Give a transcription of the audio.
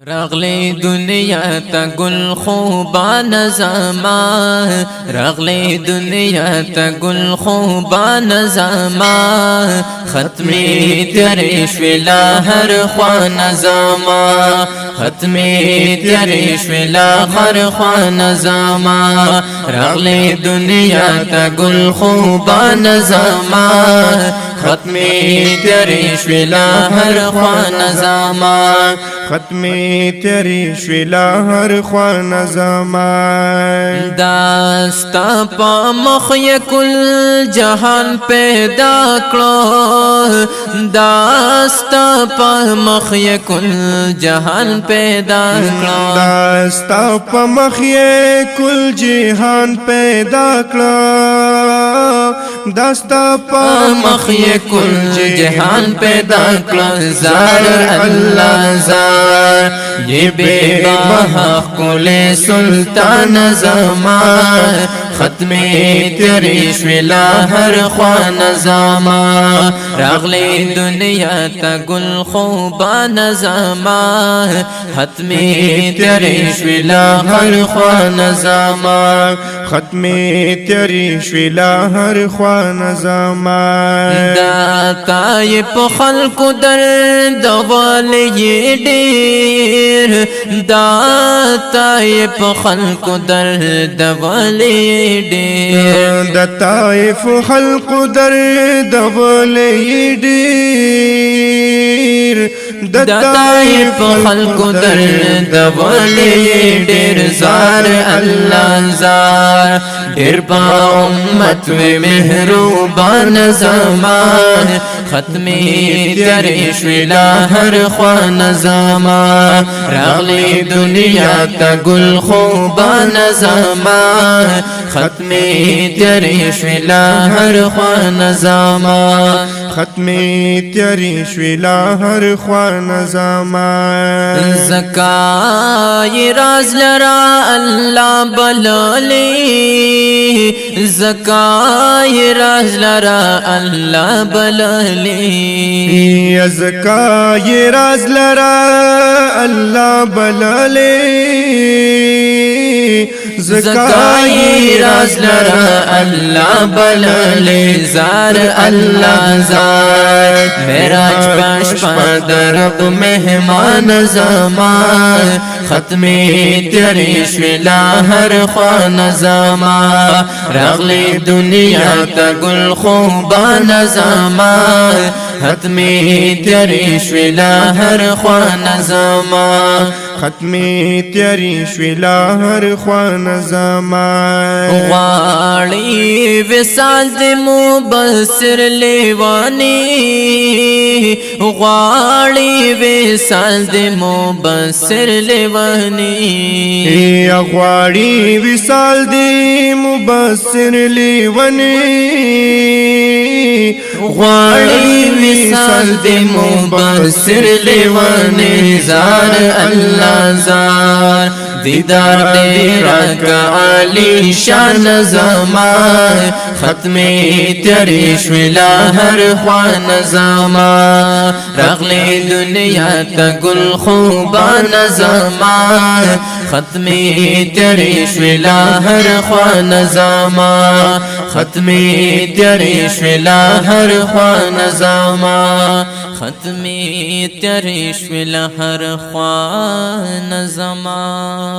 راغلے دنياته گل خوبانه زما راغلے دنياته گل خوبانه زما ختمی تیرے شویلا هر خوانه زما ختمی تیرے شویلا هر خوانه زما راغلے دنياته گل خوبانه زما ختمی تیرے شویلا هر خوانه زما ختمی تیری شویلا هر خوان زمان داستا پا مخی کل جہان پیدا کرو داستا پا مخی کل جہان پیدا کرو داستا پا مخی کل جہان پیدا کرو داستا پا مخی کل جہان پیدا کرو زار اللہ زار یہ بے بہا کل سلطان زمان ختمی تیری شویلا ہر خوان زمان راغلے دنياته گل خوبانه زمان ختمی تیری شویلا ہر خوان زمان ختمی تیری شویلا ہر خوان زمان داتا یہ پخلق درد والی دیر داتا یہ پخلق درد والی دیر دتائف خلق درد والی دیر دتائف خلق درد والی دیر زار اللہ زار دیر پا امت و محروبان زمان ختمی تیری شویلا ہر خوان زمان راغلے دنياته گل خوبان زمان ختمی تیری شویلا ہر خوان زمان ختمی تیری شویلا ہر خوان زمان زکای راز لرا اللہ بلالی زکای راز لرا اللہ بلالی زکای راز لرا اللہ بلالی زکای راز لرا اللہ بلالی زار اللہ زار میراج پاش درب مہمان زمان ختمی تیری شویلا ہر خوان زمان راغلے دنياته گل خوبانه زمان ختمی تیری شویلا ہر خوان زمان ختمی تیری شویلا ہر خوان زمان غاڑی وصال دی مبصر لیوانی غاڑی وصال دی مبصر لیوانی غاڑی وصال دی مبصر لیوانی غاڑی وصال دی مبصر لیوانی زار اللہ زار دیدار تیرا کا عالی شان زمان ختمی تیری شویلا ہر خوان زمان راغلے دنياته گل خوبان زمان ختمی تیری شویلا ہر خوان زمان ختمی تیری شویلا ہر خوان زمان ختمی تیری شویلا ہر خوان زمان